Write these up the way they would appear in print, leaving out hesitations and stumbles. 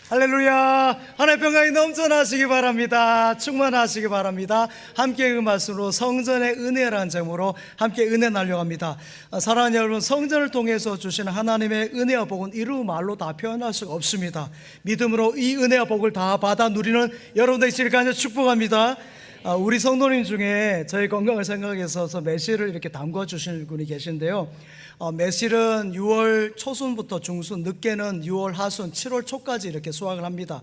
할렐루야. 하나님의 평강이 넘쳐나시기 바랍니다. 충만하시기 바랍니다. 함께 그 말씀으로 성전의 은혜라는 제목으로 함께 은혜 나려갑니다. 사랑하는 여러분, 성전을 통해서 주시는 하나님의 은혜와 복은 이루 말로 다 표현할 수가 없습니다. 믿음으로 이 은혜와 복을 다 받아 누리는 여러분들 있으리를 간절히 축복합니다. 우리 성도님 중에 저희 건강을 생각해서 매실을 이렇게 담궈 주시는 분이 계신데요. 매실은 6월 초순부터 중순, 늦게는 6월 하순, 7월 초까지 이렇게 수확을 합니다.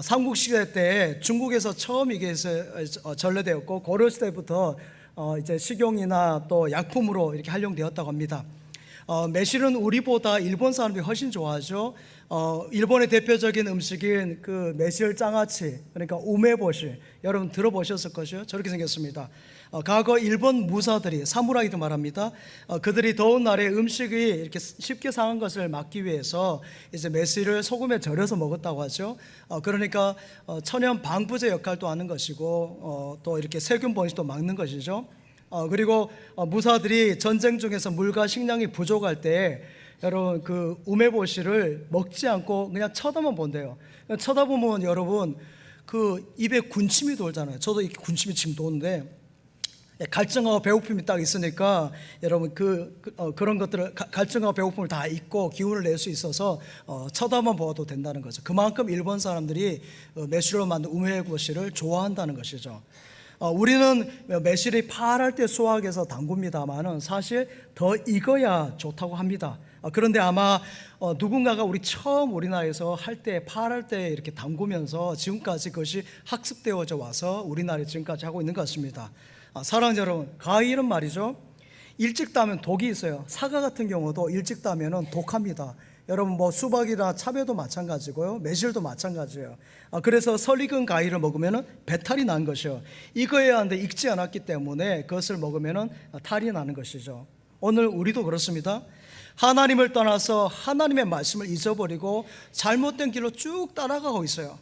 삼국시대 때 중국에서 처음 이게 전래되었고, 고려시대부터 이제 식용이나 또 약품으로 이렇게 활용되었다고 합니다. 매실은 우리보다 일본 사람들이 훨씬 좋아하죠. 일본의 대표적인 음식인 그 매실 장아찌, 그러니까 우메보시, 여러분 들어보셨을 것이요. 저렇게 생겼습니다. 과거 일본 무사들이, 사무라이도 말합니다. 그들이 더운 날에 음식이 이렇게 쉽게 상한 것을 막기 위해서 이제 매실을 소금에 절여서 먹었다고 하죠. 그러니까 천연 방부제 역할도 하는 것이고, 또 이렇게 세균 번식도 막는 것이죠. 그리고 무사들이 전쟁 중에서 물과 식량이 부족할 때 여러분 그 우메보시를 먹지 않고 그냥 쳐다만 본대요. 쳐다보면 여러분 그 입에 군침이 돌잖아요. 저도 이렇게 군침이 지금 도는데, 갈증하고 배고픔이 딱 있으니까 여러분 그런 것들을 갈증하고 배고픔을 다 잊고 기운을 낼 수 있어서 쳐다만 보아도 된다는 거죠. 그만큼 일본 사람들이 매실로 만든 우메보시를 좋아한다는 것이죠. 우리는 매실이 파랄 때 수확해서 담굽니다만은 사실 더 익어야 좋다고 합니다. 그런데 아마 누군가가 처음 우리나라에서 할 때 파랄 때 이렇게 담그면서 지금까지 그것이 학습되어져 와서 우리나라에 지금까지 하고 있는 것 같습니다. 사랑하는 여러분, 과일은 말이죠, 일찍 따면 독이 있어요. 사과 같은 경우도 일찍 따면은 독합니다. 여러분 수박이나 참외도 마찬가지고요, 매실도 마찬가지예요. 그래서 설익은 과일을 먹으면은 배탈이 난 것이요. 익어야 하는데 익지 않았기 때문에 그것을 먹으면은 탈이 나는 것이죠. 오늘 우리도 그렇습니다. 하나님을 떠나서 하나님의 말씀을 잊어버리고 잘못된 길로 쭉 따라가고 있어요.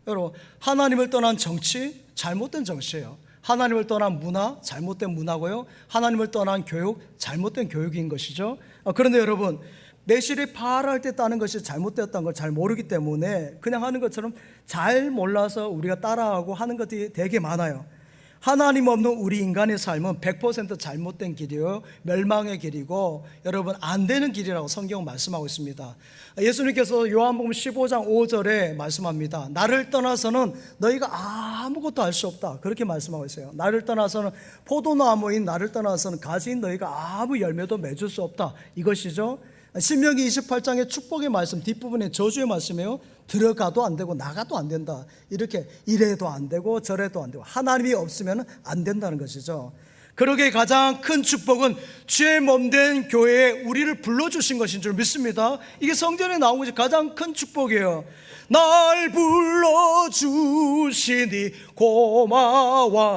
여러분, 하나님을 떠난 정치, 잘못된 정치예요. 하나님을 떠난 문화, 잘못된 문화고요. 하나님을 떠난 교육, 잘못된 교육인 것이죠. 그런데 여러분, 매실이 파랄 때 따는 것이 잘못되었다는 걸 잘 모르기 때문에 그냥 하는 것처럼 잘 몰라서 우리가 따라하고 하는 것들이 되게 많아요. 하나님 없는 우리 인간의 삶은 100% 잘못된 길이요, 멸망의 길이고 여러분 안 되는 길이라고 성경은 말씀하고 있습니다. 예수님께서 요한복음 15장 5절에 말씀합니다. 나를 떠나서는 너희가 아무것도 할 수 없다, 그렇게 말씀하고 있어요. 나를 떠나서는, 포도나무인 나를 떠나서는 가지인 너희가 아무 열매도 맺을 수 없다, 이것이죠. 신명기 28장의 축복의 말씀 뒷부분에 저주의 말씀이에요. 들어가도 안 되고 나가도 안 된다, 이렇게 이래도 안 되고 저래도 안 되고 하나님이 없으면 안 된다는 것이죠. 그러기에 가장 큰 축복은 주의 몸된 교회에 우리를 불러주신 것인 줄 믿습니다. 이게 성전에 나온 것이 가장 큰 축복이에요. 날 불러주시니 고마워라.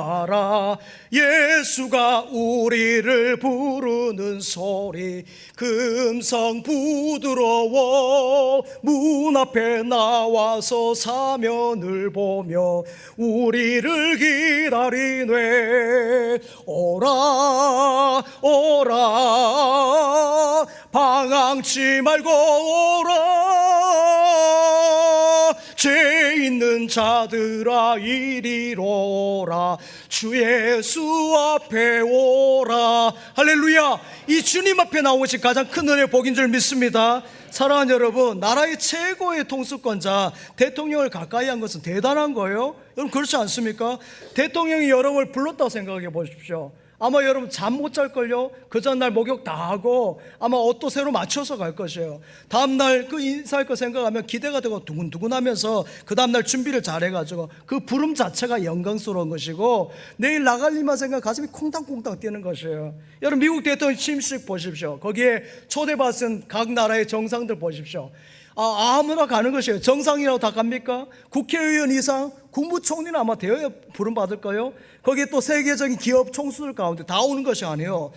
예수가 우리를 부르는 소리 금성 부드러워. 문 앞에 나와서 사면을 보며 우리를 기다리네. 오라 오라 방황치 말고 오라. 죄 있는 자들아 이리로 오라. 주 예수 앞에 오라. 할렐루야. 이 주님 앞에 나온 것이 가장 큰 은혜의 복인 줄 믿습니다. 사랑하는 여러분, 나라의 최고의 통수권자 대통령을 가까이 한 것은 대단한 거예요. 여러분 그렇지 않습니까? 대통령이 여러분을 불렀다고 생각해 보십시오. 아마 여러분 잠 못 잘걸요. 그 전날 목욕 다 하고 아마 옷도 새로 맞춰서 갈 것이에요. 다음날 그 인사할 거 생각하면 기대가 되고 두근두근하면서 그 다음날 준비를 잘해가지고 그 부름 자체가 영광스러운 것이고, 내일 나갈 일만 생각 가슴이 콩당콩당 뛰는 것이에요. 여러분 미국 대통령 취임식 보십시오. 거기에 초대받은 각 나라의 정상들 보십시오. 아무나 가는 것이에요. 정상이라고 다 갑니까? 국회의원 이상, 국무총리는 아마 되어야 부름받을 거예요. 거기에 또 세계적인 기업 총수들 가운데 다 오는 것이 아니에요.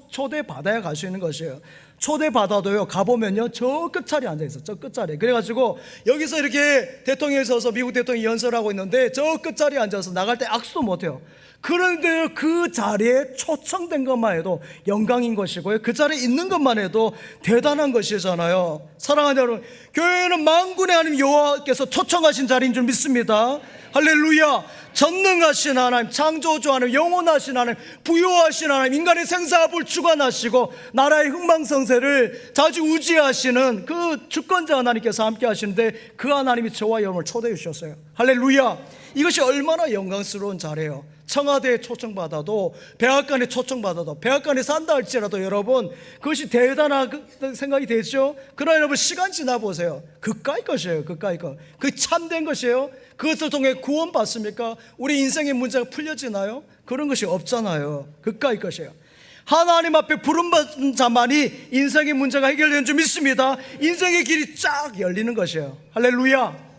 초대 받아야 갈 수 있는 것이에요. 초대받아도요, 가보면요, 저 끝자리에 앉아있어. 저 끝자리에. 그래가지고 여기서 이렇게 대통령이 서서 미국 대통령이 연설하고 있는데 저 끝자리에 앉아서 나갈 때 악수도 못해요. 그런데 그 자리에 초청된 것만 해도 영광인 것이고요, 그 자리에 있는 것만 해도 대단한 것이잖아요. 사랑하는 여러분, 교회는 만군의 하나님 여호와께서 초청하신 자리인 줄 믿습니다. 할렐루야. 전능하신 하나님, 창조주 하나님, 영원하신 하나님, 부요하신 하나님, 인간의 생사합을 주관하시고 나라의 흥망성쇠를 자주우지하시는 그 주권자 하나님께서 함께 하시는데, 그 하나님이 저와 여러분을 초대해 주셨어요. 할렐루야. 이것이 얼마나 영광스러운 자리예요. 청와대에 초청받아도, 백악관에 초청받아도, 백악관에 산다 할지라도 여러분, 그것이 대단한 생각이 되죠. 그러나 여러분, 시간 지나 보세요. 그까이 것이에요. 그까이 것. 그 참된 것이에요. 그것을 통해 구원받습니까? 우리 인생의 문제가 풀려지나요? 그런 것이 없잖아요. 그까이 것이에요. 하나님 앞에 부름받은 자만이 인생의 문제가 해결되는 줄 믿습니다. 인생의 길이 쫙 열리는 것이에요. 할렐루야.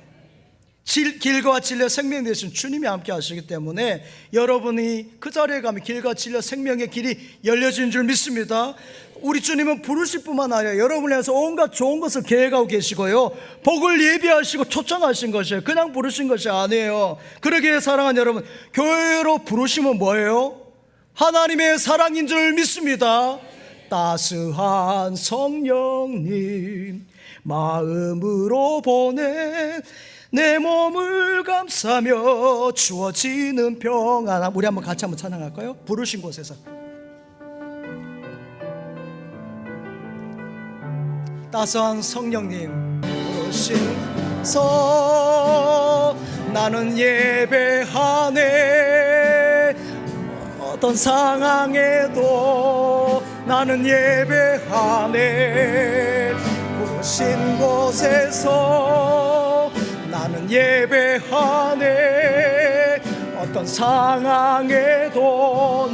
길과 진리와 생명 되신 주님이 함께 하시기 때문에 여러분이 그 자리에 가면 길과 진리와 생명의 길이 열려진 줄 믿습니다. 우리 주님은 부르실 뿐만 아니라 여러분을 위해서 온갖 좋은 것을 계획하고 계시고요, 복을 예비하시고 초청하신 것이에요. 그냥 부르신 것이 아니에요. 그러기에 사랑하는 여러분, 교회로 부르시면 뭐예요? 하나님의 사랑인 줄 믿습니다. 따스한 성령님 마음으로 보내 내 몸을 감싸며 주어지는 평안. 우리 한번 같이 한번 찬양할까요? 부르신 곳에서. 따스한 성령님 부르신서 나는 예배하네. 어떤 상황에도 나는 예배하네. 부르신 곳에서 나는 예배하네. 어떤 상황에도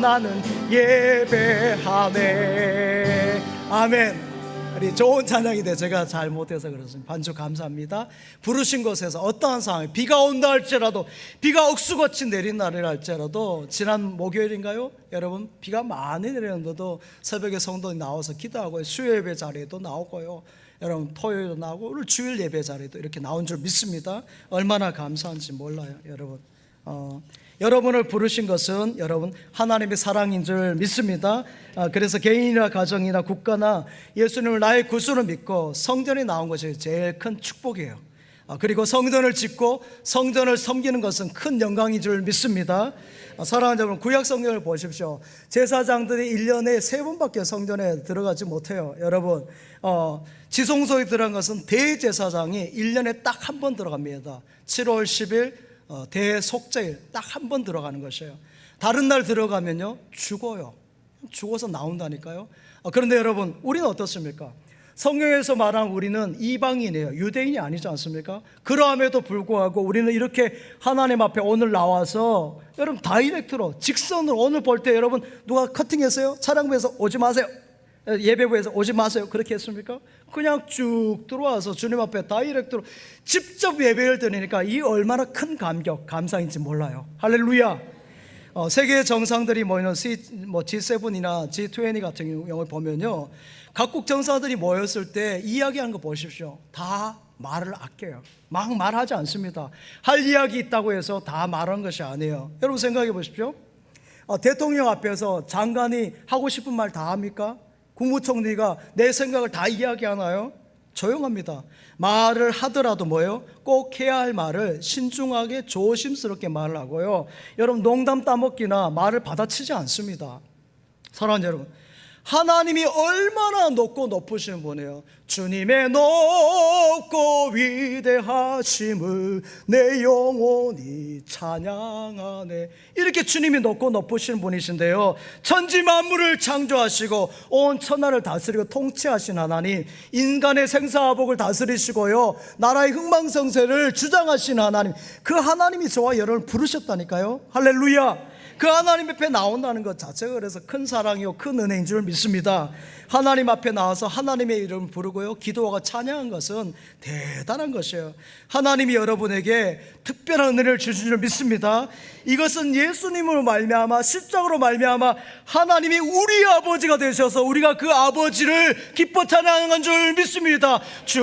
나는 예배하네. 아멘. 우리 좋은 찬양이 돼. 제가 잘 못해서 그렇습니다. 반주 감사합니다. 부르신 곳에서 어떠한 상황, 비가 온다 할지라도, 비가 억수같이 내린 날이라 할지라도, 지난 목요일인가요? 여러분, 비가 많이 내렸는데도 새벽에 성도들이 나와서 기도하고 수요 예배 자리에도 나오고요, 여러분 토요일도 나오고 오늘 주일 예배 자리에도 이렇게 나온 줄 믿습니다. 얼마나 감사한지 몰라요. 여러분, 여러분을 부르신 것은 여러분 하나님의 사랑인 줄 믿습니다. 그래서 개인이나 가정이나 국가나 예수님을 나의 구주로 믿고 성전에 나온 것이 제일 큰 축복이에요. 그리고 성전을 짓고 성전을 섬기는 것은 큰 영광인 줄 믿습니다. 사랑하는 여러분, 구약 성경을 보십시오. 제사장들이 1년에 3번밖에 성전에 들어가지 못해요. 여러분, 지성소에 들어간 것은 대제사장이 1년에 딱 한 번 들어갑니다. 7월 10일 대속죄일 딱 한 번 들어가는 것이에요. 다른 날 들어가면요 죽어요. 죽어서 나온다니까요. 그런데 여러분, 우리는 어떻습니까? 성경에서 말하는 우리는 이방인이에요. 유대인이 아니지 않습니까? 그러함에도 불구하고 우리는 이렇게 하나님 앞에 오늘 나와서 여러분 다이렉트로 직선으로, 오늘 볼 때 여러분 누가 커팅했어요? 차량부에서 오지 마세요, 예배부에서 오지 마세요, 그렇게 했습니까? 그냥 쭉 들어와서 주님 앞에 다이렉트로 직접 예배를 드리니까 이 얼마나 큰 감격, 감사인지 몰라요. 할렐루야. 세계 정상들이 모이는 G7이나 G20 같은 경우를 보면요, 각국 정상들이 모였을 때 이야기하는 거 보십시오. 다 말을 아껴요. 막 말하지 않습니다. 할 이야기 있다고 해서 다 말하는 것이 아니에요. 여러분 생각해 보십시오. 대통령 앞에서 장관이 하고 싶은 말 다 합니까? 국무총리가 내 생각을 다 이야기하나요? 조용합니다. 말을 하더라도 뭐예요? 꼭 해야 할 말을 신중하게 조심스럽게 말을 하고요, 여러분 농담 따먹기나 말을 받아치지 않습니다. 사랑하는 여러분, 하나님이 얼마나 높고 높으신 분이에요. 주님의 높고 위대하심을 내 영혼이 찬양하네. 이렇게 주님이 높고 높으신 분이신데요, 천지 만물을 창조하시고 온 천하를 다스리고 통치하신 하나님, 인간의 생사화복을 다스리시고요, 나라의 흥망성쇠를 주장하신 하나님, 그 하나님이 저와 여러분을 부르셨다니까요. 할렐루야. 그 하나님 앞에 나온다는 것 자체가 그래서 큰 사랑이요 큰 은혜인 줄 믿습니다. 하나님 앞에 나와서 하나님의 이름을 부르고요 기도하고 찬양한 것은 대단한 것이에요. 하나님이 여러분에게 특별한 은혜를 주신 줄 믿습니다. 이것은 예수님으로 말미암아 십자가로 말미암아 하나님이 우리 아버지가 되셔서 우리가 그 아버지를 기뻐 찬양한 줄 믿습니다. 주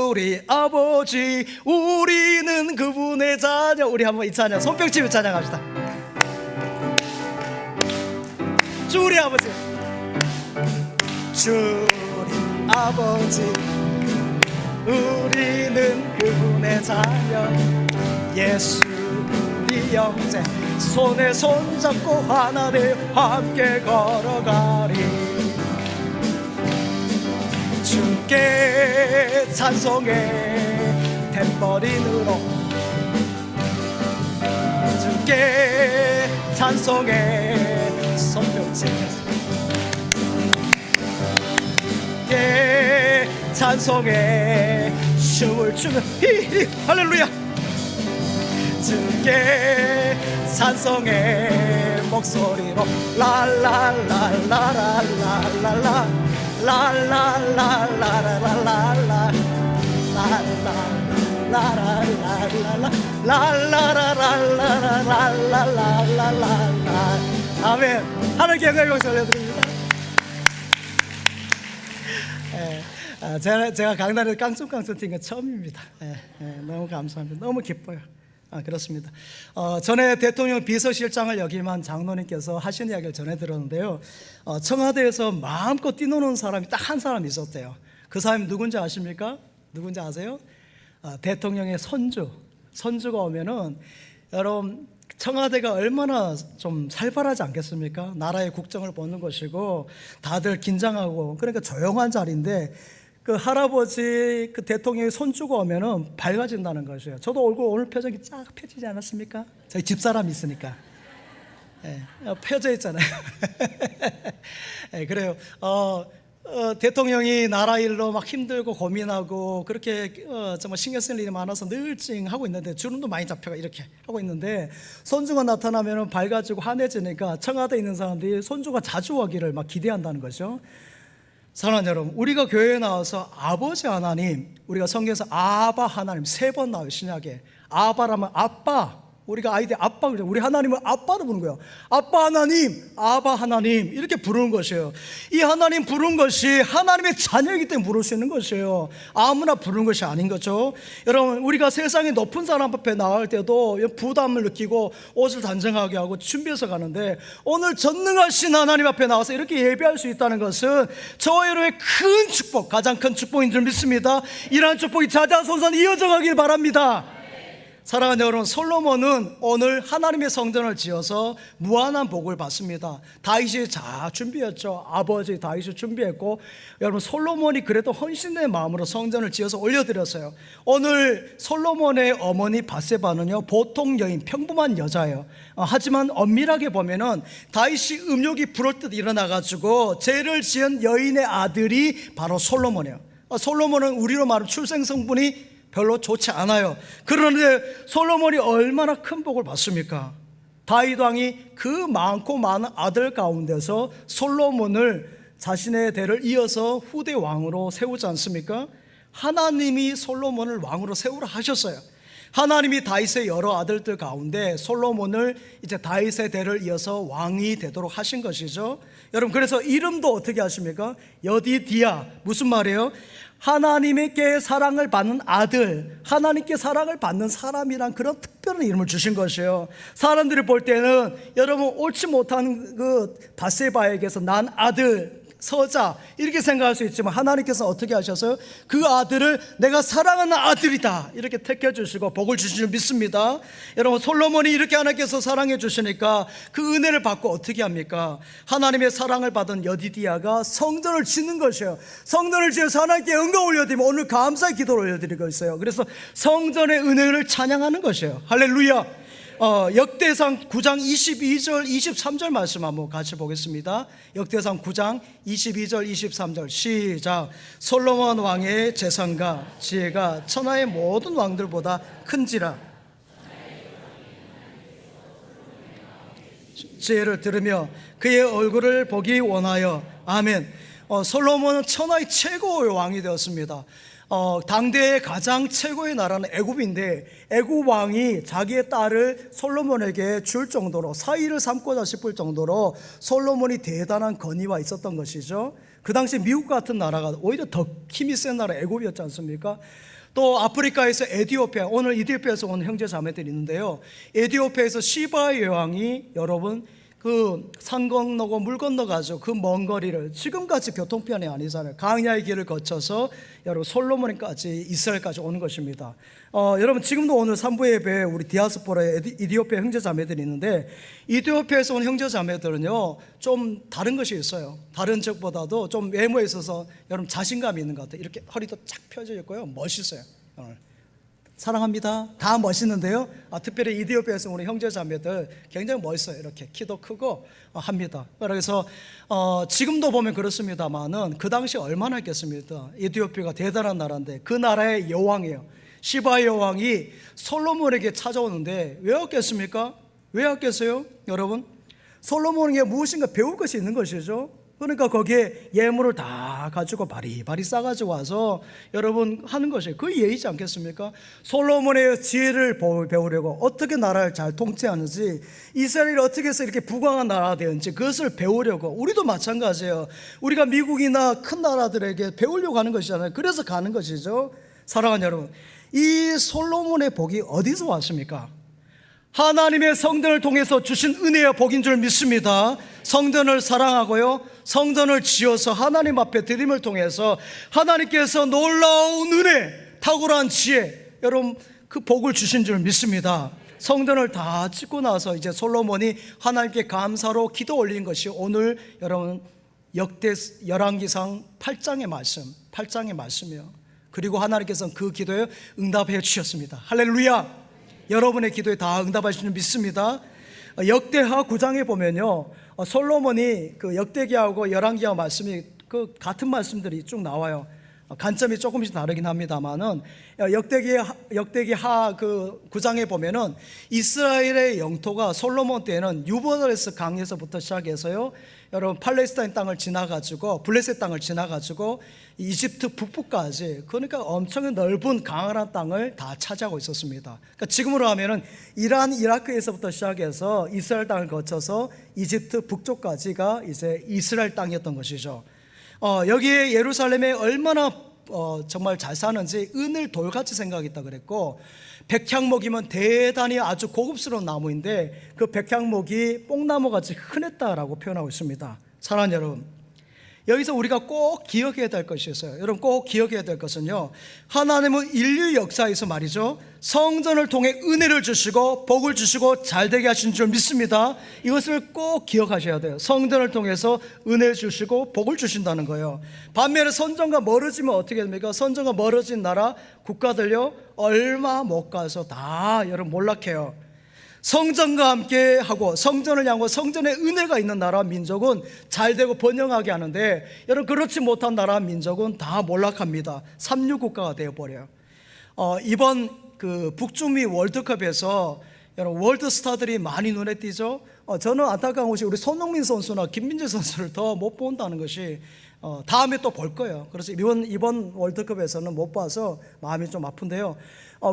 우리 아버지 우리는 그분의 자녀. 우리 한번 이 찬양 손뼉치며 찬양합시다. 주 우리 아버지 주 우리 아버지 우리는 그분의 자녀 예수 우리 형제 손에 손잡고 하나 되어 함께 걸어가리 주께 찬송해 탬버린으로 주께 찬송해 손뼉치며 찬송해 춤을 추며 히히 할렐루야 주께 찬송해 목소리로 라라라라라라라라 라라라라라라라라 라라라라라라라라라라라라라라라 아멘. 하나님께 영광의 박수 올려드립니다. 제가 강단에서 깡충깡충 뛴 건 처음입니다. 너무 감사합니다. 너무 기뻐요. 그렇습니다. 전에 대통령 비서실장을 역임한 장로님께서 하신 이야기를 전해 들었는데요. 청와대에서 마음껏 뛰노는 사람이 딱 한 사람 있었대요. 그 사람이 누군지 아십니까? 누군지 아세요? 대통령의 손주가 오면은 여러분 청와대가 얼마나 좀 살벌하지 않겠습니까? 나라의 국정을 보는 것이고 다들 긴장하고 그러니까 조용한 자리인데 그 할아버지 그 대통령의 손주가 오면은 밝아진다는 것이에요. 저도 얼굴 오늘 표정이 쫙 펴지지 않았습니까? 저희 집사람이 있으니까 펴져 있잖아요. 그래요. 대통령이 나라 일로 막 힘들고 고민하고 그렇게 정말 신경 쓸 일이 많아서 늘 찡하고 있는데 주름도 많이 잡혀가 이렇게 하고 있는데 손주가 나타나면 밝아지고 환해지니까 청와대에 있는 사람들이 손주가 자주 오기를 막 기대한다는 거죠. 사랑하는 여러분, 우리가 교회에 나와서 아버지 하나님, 우리가 성경에서 아바 하나님 3번 나와요. 신약에 아바라면 아빠, 우리가 아이들 아빠 그러죠. 우리 하나님을 아빠로 부르는 거예요. 아빠 하나님, 아바 하나님 이렇게 부르는 것이에요. 이 하나님 부르는 것이 하나님의 자녀이기 때문에 부를 수 있는 것이에요. 아무나 부르는 것이 아닌 거죠. 여러분, 우리가 세상에 높은 사람 앞에 나갈 때도 부담을 느끼고 옷을 단정하게 하고 준비해서 가는데 오늘 전능하신 하나님 앞에 나와서 이렇게 예배할 수 있다는 것은 저와 여러분의 큰 축복, 가장 큰 축복인 줄 믿습니다. 이러한 축복이 자자손손 이어져 가길 바랍니다. 사랑하는 여러분, 솔로몬은 오늘 하나님의 성전을 지어서 무한한 복을 받습니다. 다윗이 잘 준비했죠. 아버지 다윗이 준비했고, 여러분 솔로몬이 그래도 헌신의 마음으로 성전을 지어서 올려드렸어요. 오늘 솔로몬의 어머니 밧세바는요 보통 여인, 평범한 여자예요. 하지만 엄밀하게 보면은 다윗이 음욕이 불을 듯 일어나가지고 죄를 지은 여인의 아들이 바로 솔로몬이에요. 솔로몬은 우리로 말하면 출생성분이 별로 좋지 않아요. 그런데 솔로몬이 얼마나 큰 복을 받습니까? 다윗 왕이 그 많고 많은 아들 가운데서 솔로몬을 자신의 대를 이어서 후대 왕으로 세우지 않습니까? 하나님이 솔로몬을 왕으로 세우라 하셨어요. 하나님이 다윗의 여러 아들들 가운데 솔로몬을 이제 다윗의 대를 이어서 왕이 되도록 하신 것이죠. 여러분, 그래서 이름도 어떻게 하십니까? 여디디야. 무슨 말이에요? 하나님께 사랑을 받는 아들, 하나님께 사랑을 받는 사람이란 그런 특별한 이름을 주신 것이에요. 사람들이 볼 때는 여러분 옳지 못한 그 밧세바에게서 난 아들, 서자 이렇게 생각할 수 있지만 하나님께서 어떻게 하셔서요? 그 아들을 내가 사랑하는 아들이다 이렇게 택해 주시고 복을 주신 줄 믿습니다. 여러분, 솔로몬이 이렇게 하나님께서 사랑해 주시니까 그 은혜를 받고 어떻게 합니까? 하나님의 사랑을 받은 여디디아가 성전을 짓는 것이에요. 성전을 지어서 하나님께 영광 올려드리면 오늘 감사의 기도를 올려드리고 있어요. 그래서 성전의 은혜를 찬양하는 것이에요. 할렐루야. 역대상 9장 22절 23절 말씀 한번 같이 보겠습니다. 역대상 9장 22절 23절 시작. 솔로몬 왕의 재산과 지혜가 천하의 모든 왕들보다 큰지라. 지혜를 들으며 그의 얼굴을 보기 원하여. 아멘. 솔로몬은 천하의 최고의 왕이 되었습니다. 당대의 가장 최고의 나라는 애굽인데 애굽 왕이 자기의 딸을 솔로몬에게 줄 정도로 사위를 삼고자 싶을 정도로 솔로몬이 대단한 권위가 있었던 것이죠. 그 당시 미국 같은 나라가 오히려 더 힘이 센 나라 애굽이었지 않습니까? 또 아프리카에서 에티오피아, 오늘 이디오피아에서 온 형제 자매들이 있는데요, 에티오피아에서 시바 여왕이 여러분 그 산 건너고 물 건너가지고 그 먼 거리를, 지금같이 교통편이 아니잖아요, 강야의 길을 거쳐서 여러분 솔로몬까지 이스라엘까지 오는 것입니다. 여러분 지금도 오늘 3부 예배에 우리 디아스포라의 이디오피아 형제 자매들이 있는데, 이디오피아에서 온 형제 자매들은요 좀 다른 것이 있어요. 다른 적보다도 좀 외모에 있어서 여러분 자신감이 있는 것 같아요. 이렇게 허리도 착 펴져 있고요, 멋있어요. 사랑합니다. 다 멋있는데요, 특별히 이디오피아에서 우리 형제 자매들 굉장히 멋있어요. 이렇게 키도 크고 합니다. 그래서 지금도 보면 그렇습니다만은 그 당시 얼마나 했겠습니까? 이디오피아가 대단한 나라인데 그 나라의 여왕이에요. 시바 여왕이 솔로몬에게 찾아오는데 왜 왔겠습니까? 왜 왔겠어요? 여러분, 솔로몬에게 무엇인가 배울 것이 있는 것이죠. 그러니까 거기에 예물을 다 가지고 바리바리 싸가지고 와서 여러분 하는 것이 그 예의지 않겠습니까? 솔로몬의 지혜를 배우려고, 어떻게 나라를 잘 통치하는지, 이스라엘이 어떻게 해서 이렇게 부강한 나라가 되었는지 그것을 배우려고. 우리도 마찬가지예요. 우리가 미국이나 큰 나라들에게 배우려고 하는 것이잖아요. 그래서 가는 것이죠. 사랑하는 여러분, 이 솔로몬의 복이 어디서 왔습니까? 하나님의 성전을 통해서 주신 은혜와 복인 줄 믿습니다. 성전을 사랑하고요, 성전을 지어서 하나님 앞에 드림을 통해서 하나님께서 놀라운 은혜, 탁월한 지혜, 여러분 그 복을 주신 줄 믿습니다. 성전을 다 짓고 나서 이제 솔로몬이 하나님께 감사로 기도 올린 것이 오늘 여러분 열왕기상 8장의 말씀이에요. 그리고 하나님께서는 그 기도에 응답해 주셨습니다. 할렐루야. 여러분의 기도에 다 응답하시는 줄 믿습니다. 역대하 9장에 보면요, 솔로몬이 그 역대기하고 열왕기하 말씀이 그 같은 말씀들이 쭉 나와요. 관점이 조금씩 다르긴 합니다만은 역대기하 그 9장에 보면은 이스라엘의 영토가 솔로몬 때는 유브라데스 강에서부터 시작해서요, 여러분 팔레스타인 땅을 지나가지고 블레셋 땅을 지나가지고 이집트 북부까지, 그러니까 엄청 넓은 강한 땅을 다 차지하고 있었습니다. 그러니까 지금으로 하면은 이란, 이라크에서부터 시작해서 이스라엘 땅을 거쳐서 이집트 북쪽까지가 이제 이스라엘 땅이었던 것이죠. 여기에 예루살렘에 얼마나 정말 잘 사는지 은을 돌같이 생각했다 그랬고, 백향목이면 대단히 아주 고급스러운 나무인데 그 백향목이 뽕나무같이 흔했다라고 표현하고 있습니다. 사랑하는 여러분, 여기서 우리가 꼭 기억해야 될 것이 있어요. 여러분 꼭 기억해야 될 것은요, 하나님은 인류 역사에서 말이죠, 성전을 통해 은혜를 주시고 복을 주시고 잘되게 하신 줄 믿습니다. 이것을 꼭 기억하셔야 돼요. 성전을 통해서 은혜를 주시고 복을 주신다는 거예요. 반면에 성전과 멀어지면 어떻게 됩니까? 성전과 멀어진 나라 국가들요, 얼마 못 가서 다 여러분 몰락해요. 성전과 함께 하고 성전을 향하고 성전의 은혜가 있는 나라 민족은 잘되고 번영하게 하는데, 여러분 그렇지 못한 나라 민족은 다 몰락합니다. 삼류국가가 되어버려요. 이번 그 북중미 월드컵에서 여러분 월드스타들이 많이 눈에 띄죠. 저는 안타까운 것이 우리 손흥민 선수나 김민재 선수를 더 못 본다는 것이, 다음에 또 볼 거예요. 그래서 이번 월드컵에서는 못 봐서 마음이 좀 아픈데요.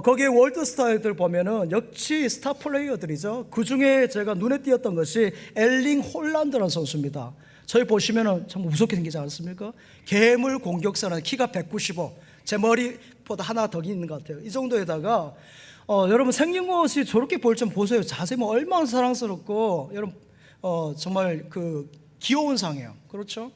거기에 월드스타들 보면은 역시 스타 플레이어들이죠. 그 중에 제가 눈에 띄었던 것이 엘링 홀란드라는 선수입니다. 저희 보시면은 참 무섭게 생기지 않습니까? 괴물 공격수라는, 키가 195, 제 머리보다 하나 더 있는 것 같아요. 이 정도에다가 여러분 생긴 것이 저렇게 보일 좀 보세요. 자세히 뭐 얼마나 사랑스럽고, 여러분 정말 그 귀여운 상이에요. 그렇죠?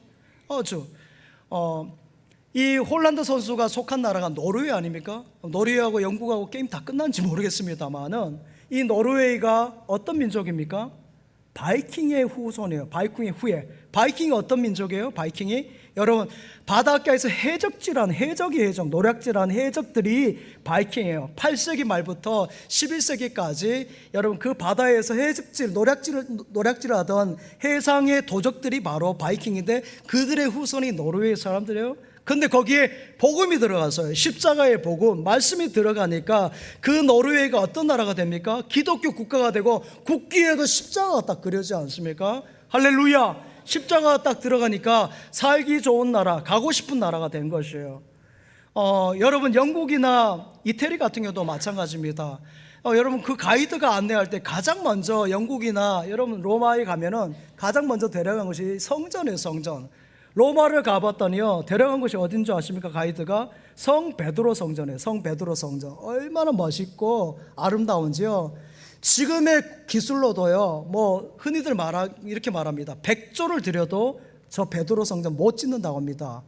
이 홀란드 선수가 속한 나라가 노르웨이 아닙니까? 노르웨이하고 영국하고 게임 다 끝난지 모르겠습니다만은 이 노르웨이가 어떤 민족입니까? 바이킹의 후손이에요. 바이킹의 후예. 바이킹이 어떤 민족이에요? 바이킹이 여러분 바닷가에서 해적질한 노략질한 해적들이 바이킹이에요. 8세기 말부터 11세기까지 여러분 그 바다에서 노략질을 하던 해상의 도적들이 바로 바이킹인데, 그들의 후손이 노르웨이 사람들이에요. 근데 거기에 복음이 들어가서요. 십자가의 복음, 말씀이 들어가니까 그 노르웨이가 어떤 나라가 됩니까? 기독교 국가가 되고 국기에도 십자가가 딱 그려지지 않습니까? 할렐루야! 십자가가 딱 들어가니까 살기 좋은 나라, 가고 싶은 나라가 된 것이에요. 여러분 영국이나 이태리 같은 경우도 마찬가지입니다. 여러분 그 가이드가 안내할 때 가장 먼저 영국이나 여러분 로마에 가면은 가장 먼저 데려간 것이 성전이에요. 성전. 로마를 가봤더니요 데려간 곳이 어딘 줄 아십니까? 가이드가 성 베드로 성전이에요. 성 베드로 성전. 얼마나 멋있고 아름다운지요. 지금의 기술로도요 뭐 흔히들 이렇게 말합니다. 100조를 들여도 저 베드로 성전 못 짓는다고 합니다.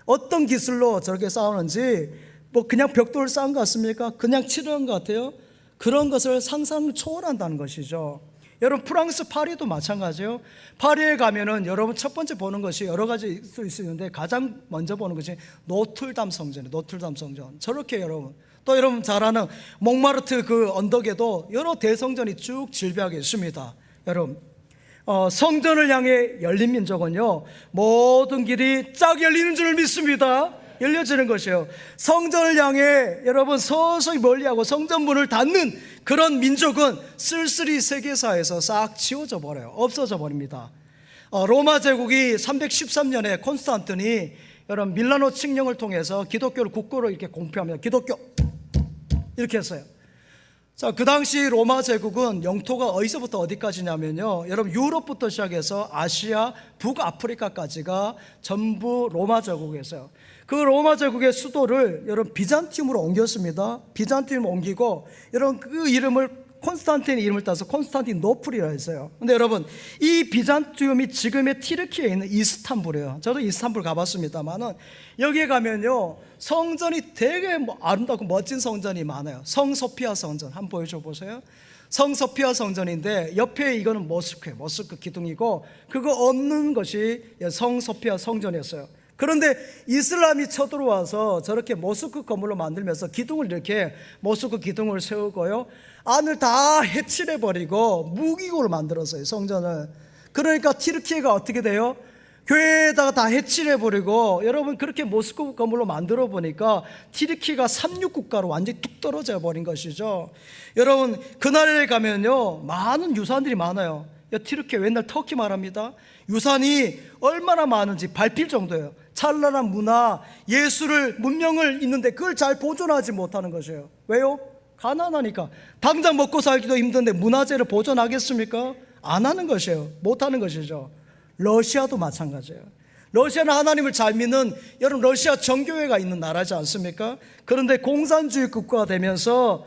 어떤 기술로 저렇게 쌓았는지 뭐 그냥 벽돌 쌓은 것 같습니까? 그냥 치르는 것 같아요. 그런 것을 상상 초월한다는 것이죠. 여러분 프랑스 파리도 마찬가지예요. 파리에 가면은 여러분 첫 번째 보는 것이 여러 가지 수 있는데 가장 먼저 보는 것이 노틀담 성전이에요. 노틀담 성전. 저렇게 여러분 또 여러분 잘 아는 몽마르트 그 언덕에도 여러 대성전이 쭉 질비하게 있습니다. 여러분 성전을 향해 열린 민족은요 모든 길이 쫙 열리는 줄 믿습니다. 열려지는 것이에요. 성전을 향해 여러분 서서히 멀리하고 성전 문을 닫는 그런 민족은 쓸쓸히 세계사에서 싹 지워져 버려요. 없어져 버립니다. 로마 제국이 313년에 콘스탄틴이 여러분 밀라노 칙령을 통해서 기독교를 국고로 이렇게 공표합니다. 기독교 이렇게 했어요. 자, 그 당시 로마 제국은 영토가 어디서부터 어디까지냐면요 여러분 유럽부터 시작해서 아시아, 북아프리카까지가 전부 로마 제국이었어요. 그 로마 제국의 수도를 여러분 비잔티움으로 옮겼습니다. 비잔티움으로 옮기고 여러분 그 이름을 콘스탄틴의 이름을 따서 콘스탄티노플이라 했어요. 근데 여러분 이 비잔티움이 지금의 튀르키예에 있는 이스탄불이에요. 저도 이스탄불 가봤습니다만은 여기에 가면요 성전이 되게 아름답고 멋진 성전이 많아요. 성소피아 성전 한번 보여줘 보세요. 성소피아 성전인데 옆에 이거는 모스크 기둥이고 그거 없는 것이 성소피아 성전이었어요. 그런데 이슬람이 쳐들어와서 저렇게 모스크 건물로 만들면서 기둥을 이렇게 모스크 기둥을 세우고요 안을 다 해칠해버리고 무기고를 만들었어요. 성전을. 그러니까 튀르키예가 어떻게 돼요? 교회에다가 다 해칠해버리고 여러분 그렇게 모스크 건물로 만들어 보니까 튀르키예가 삼육국가로 완전히 뚝 떨어져 버린 것이죠. 여러분 그날에 가면요 많은 유산들이 많아요. 튀르키예 옛날 터키 말합니다. 유산이 얼마나 많은지 밟힐 정도예요. 찬란한 문화, 예술을, 문명을 있는데 그걸 잘 보존하지 못하는 것이에요. 왜요? 가난하니까. 당장 먹고 살기도 힘든데 문화재를 보존하겠습니까? 안 하는 것이에요. 못하는 것이죠. 러시아도 마찬가지예요. 러시아는 하나님을 잘 믿는 여러분 러시아 정교회가 있는 나라지 않습니까? 그런데 공산주의 국가가 되면서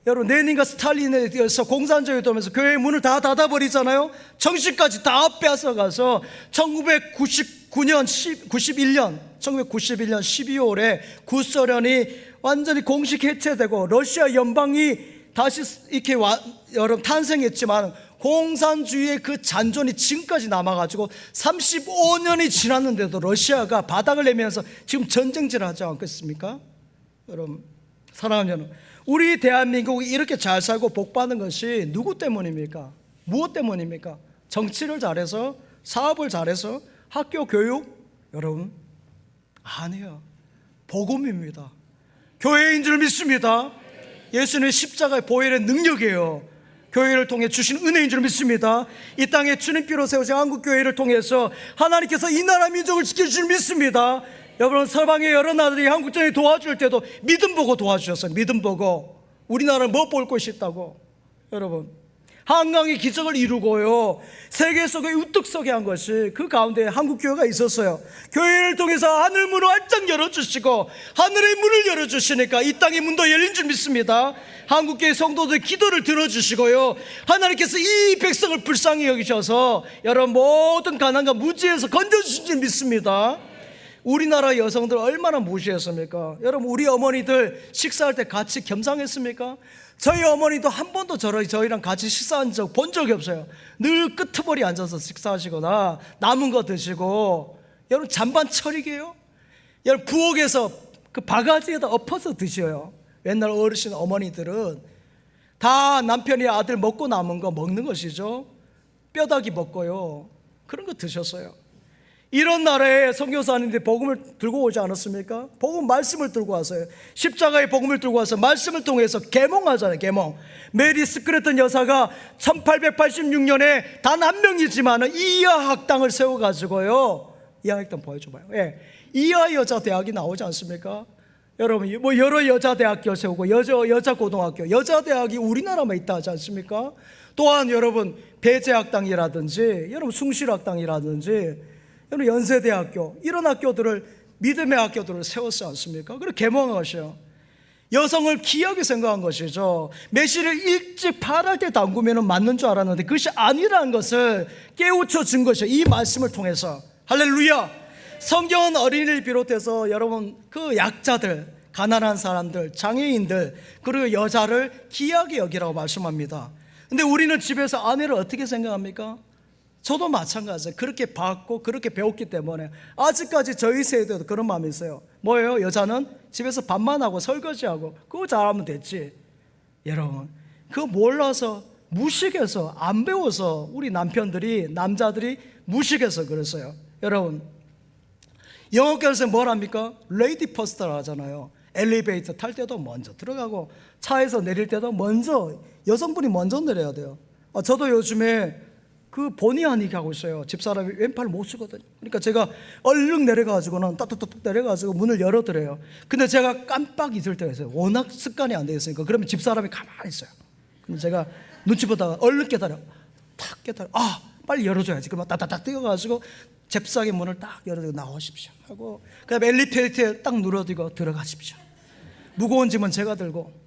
여러분 레닌과 스탈린에 의해서 공산주의가 되면서 교회의 문을 다 닫아버리잖아요. 정신까지 다 빼앗아가서 1991년 12월에 구소련이 완전히 공식 해체되고 러시아 연방이 다시 이렇게 여러분 탄생했지만 공산주의의 그 잔존이 지금까지 남아가지고 35년이 지났는데도 러시아가 바닥을 내면서 지금 전쟁질을 하지 않겠습니까? 여러분 사랑하는 여러분, 우리 대한민국이 이렇게 잘 살고 복받는 것이 누구 때문입니까? 무엇 때문입니까? 정치를 잘해서? 사업을 잘해서? 학교 교육? 여러분 아니에요. 복음입니다. 교회인 줄 믿습니다. 예수님의 십자가의 보혈의 능력이에요. 교회를 통해 주신 은혜인 줄 믿습니다. 이 땅에 주님께로 세우신 한국교회를 통해서 하나님께서 이 나라 민족을 지켜주실 줄 믿습니다. 여러분 서방의 여러 나라들이 한국전에 도와줄 때도 믿음 보고 도와주셨어요. 믿음 보고. 우리나라는 뭐 볼 것이 있다고. 여러분 한강의 기적을 이루고요 세계 속에 우뚝 서게 한 것이 그 가운데 한국교회가 있었어요. 교회를 통해서 하늘 문을 활짝 열어주시고 하늘의 문을 열어주시니까 이 땅의 문도 열린 줄 믿습니다. 한국교회 성도들 기도를 들어주시고요 하나님께서 이 백성을 불쌍히 여기셔서 여러분 모든 가난과 무지에서 건져주신 줄 믿습니다. 우리나라 여성들 얼마나 무시했습니까? 여러분 우리 어머니들 식사할 때 같이 겸상했습니까? 저희 어머니도 한 번도 저희랑 같이 식사한 적 본 적이 없어요. 늘 끄트머리 앉아서 식사하시거나 남은 거 드시고. 여러분 잔반 철이게요. 여러분 부엌에서 그 바가지에다 엎어서 드셔요. 옛날 어르신 어머니들은 다 남편이 아들 먹고 남은 거 먹는 것이죠. 뼈다귀 먹고요 그런 거 드셨어요. 이런 나라에 선교사님들이 복음을 들고 오지 않았습니까? 복음 말씀을 들고 왔어요. 십자가의 복음을 들고 와서 말씀을 통해서 계몽하잖아요. 계몽. 메리 스크래턴 여사가 1886년에 단 한 명이지만 이하 학당을 세워가지고요. 이하 학당 보여줘봐요. 예. 이하 여자 대학이 나오지 않습니까? 여러분, 뭐 여러 여자 대학교 세우고 여자 고등학교, 여자 대학이 우리나라만 있다 하지 않습니까? 또한 여러분 배재학당이라든지 여러분 숭실학당이라든지 여러분 연세대학교 이런 학교들을 믿음의 학교들을 세웠지 않습니까? 그리고 계몽하셔요. 여성을 귀하게 생각한 것이죠. 메시를 일찍 8할 때 담그면 맞는 줄 알았는데 그것이 아니라는 것을 깨우쳐 준 것이죠. 이 말씀을 통해서. 할렐루야. 성경은 어린이를 비롯해서 여러분 그 약자들, 가난한 사람들, 장애인들 그리고 여자를 귀하게 여기라고 말씀합니다. 근데 우리는 집에서 아내를 어떻게 생각합니까? 저도 마찬가지예요. 그렇게 봤고 그렇게 배웠기 때문에 아직까지 저희 세대도 그런 마음이 있어요. 뭐예요? 여자는 집에서 밥만 하고 설거지하고 그거 잘하면 됐지. 여러분 그거 몰라서 무식해서 안 배워서 우리 남자들이 무식해서 그랬어요. 여러분 영어교에서 뭘 합니까? 레이디 퍼스트라고 하잖아요. 엘리베이터 탈 때도 먼저 들어가고 차에서 내릴 때도 먼저 여성분이 먼저 내려야 돼요. 저도 요즘에 그 본의 아니게 하고 있어요. 집사람이 왼팔을 못 쓰거든요. 그러니까 제가 얼른 내려가지고는 따뜻 내려가지고 문을 열어드려요. 근데 제가 깜빡 잊을 때가 있어요. 워낙 습관이 안 되어 있으니까. 그러면 집사람이 가만히 있어요. 그럼 제가 눈치 보다가 얼른 깨달아. 탁 깨달아. 빨리 열어줘야지. 그러면 따따딱 뛰어가지고 잽싸게 문을 딱 열어주고 나오십시오 하고 그다음에 엘리베이터에 딱 눌러두고 들어가십시오. 무거운 짐은 제가 들고.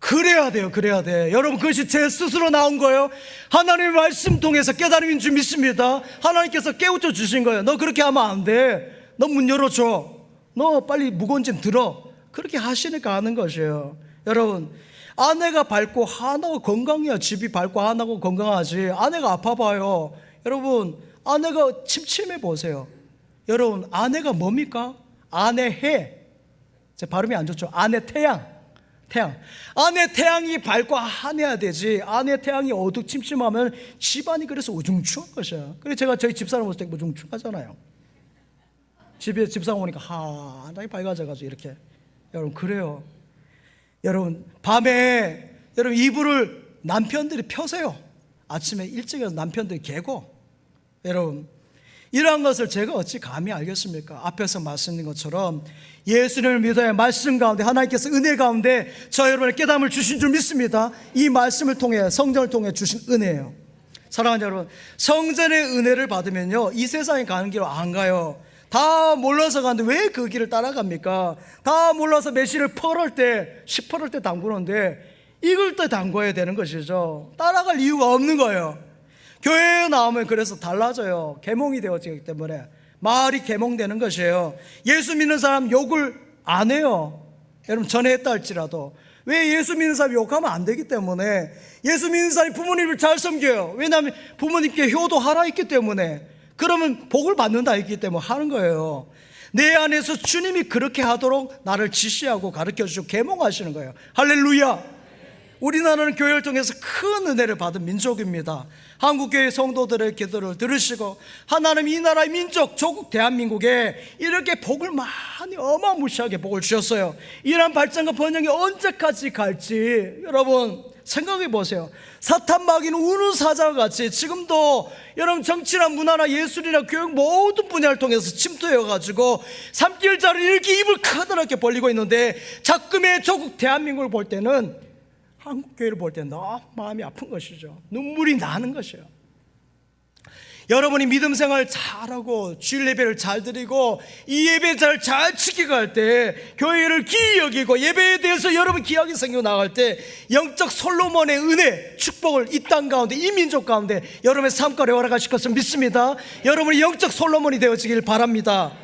그래야 돼요. 그래야 돼. 여러분 그것이 제 스스로 나온 거예요. 하나님의 말씀 통해서 깨달음인 줄 믿습니다. 하나님께서 깨우쳐 주신 거예요. 너 그렇게 하면 안 돼. 너 문 열어줘. 너 빨리 무거운 짐 들어. 그렇게 하시니까 하는 것이에요. 여러분 아내가 밝고 하나가 건강해야 집이 밝고 하나가 건강하지. 아내가 아파봐요. 여러분 아내가 침침해 보세요. 여러분 아내가 뭡니까? 아내 해. 제 발음이 안 좋죠. 아내 태양. 아내 태양이 밝고 환해야 되지. 아내 태양이 어두침침하면 집안이 그래서 우중충한 것이야. 그래서 제가 저희 집사람 볼 때 우중충하잖아요. 집에 집사람 오니까 환하게 밝아져가지고 이렇게. 여러분 그래요. 여러분 밤에 여러분 이불을 남편들이 펴세요. 아침에 일찍 일어나서 남편들이 개고. 여러분 이러한 것을 제가 어찌 감히 알겠습니까? 앞에서 말씀드린 것처럼 예수님을 믿어야 말씀 가운데 하나님께서 은혜 가운데 저 여러분의 깨달음을 주신 줄 믿습니다. 이 말씀을 통해 성전을 통해 주신 은혜예요. 사랑하는 여러분 성전의 은혜를 받으면요 이 세상에 가는 길로 안 가요. 다 몰라서 가는데 왜 그 길을 따라갑니까? 다 몰라서 메시를 10퍼럴 때 담그는데 이걸 또 담궈야 되는 것이죠. 따라갈 이유가 없는 거예요. 교회에 나오면 그래서 달라져요. 계몽이 되어지기 때문에 말이 계몽되는 것이에요. 예수 믿는 사람 욕을 안 해요. 여러분 전에 했다 할지라도. 왜 예수 믿는 사람이 욕하면 안 되기 때문에. 예수 믿는 사람이 부모님을 잘 섬겨요. 왜냐하면 부모님께 효도하라 있기 때문에. 그러면 복을 받는다 했기 때문에 하는 거예요. 내 안에서 주님이 그렇게 하도록 나를 지시하고 가르쳐주시고 계몽하시는 거예요. 할렐루야. 우리나라는 교회를 통해서 큰 은혜를 받은 민족입니다. 한국교회 성도들의 기도를 들으시고 하나님 이 나라의 민족 조국 대한민국에 이렇게 복을 많이 어마무시하게 복을 주셨어요. 이러한 발전과 번영이 언제까지 갈지 여러분 생각해 보세요. 사탄 마귀는 우는 사자와 같이 지금도 여러분 정치나 문화나 예술이나 교육 모든 분야를 통해서 침투해가지고 삼킬 자를 이렇게 입을 커다랗게 벌리고 있는데 자꾸의 조국 대한민국을 볼 때는 한국교회를 볼 때 너무 마음이 아픈 것이죠. 눈물이 나는 것이에요. 여러분이 믿음 생활 잘하고 주일 예배를 잘 드리고 이 예배 잘 지키고 할 때 교회를 귀히 여기고 예배에 대해서 여러분 귀하게 생겨 나갈 때 영적 솔로몬의 은혜 축복을 이 땅 가운데 이 민족 가운데 여러분의 삶 가운데 허락하실 것을 믿습니다. 여러분이 영적 솔로몬이 되어지길 바랍니다.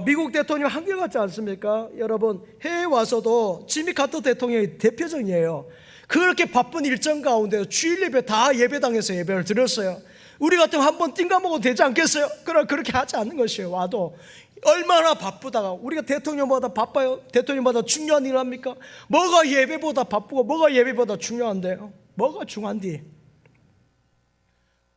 미국 대통령 한결같지 않습니까? 여러분 해외 와서도 지미 카터 대통령이 대표적이에요. 그렇게 바쁜 일정 가운데 주일 예배 다 예배당에서 예배를 드렸어요. 우리 같으면 한번 띵가 먹어도 되지 않겠어요? 그러나 그렇게 하지 않는 것이에요. 와도 얼마나 바쁘다가 우리가 대통령보다 바빠요? 대통령보다 중요한 일 합니까? 뭐가 예배보다 바쁘고 뭐가 예배보다 중요한데요? 뭐가 중요한디?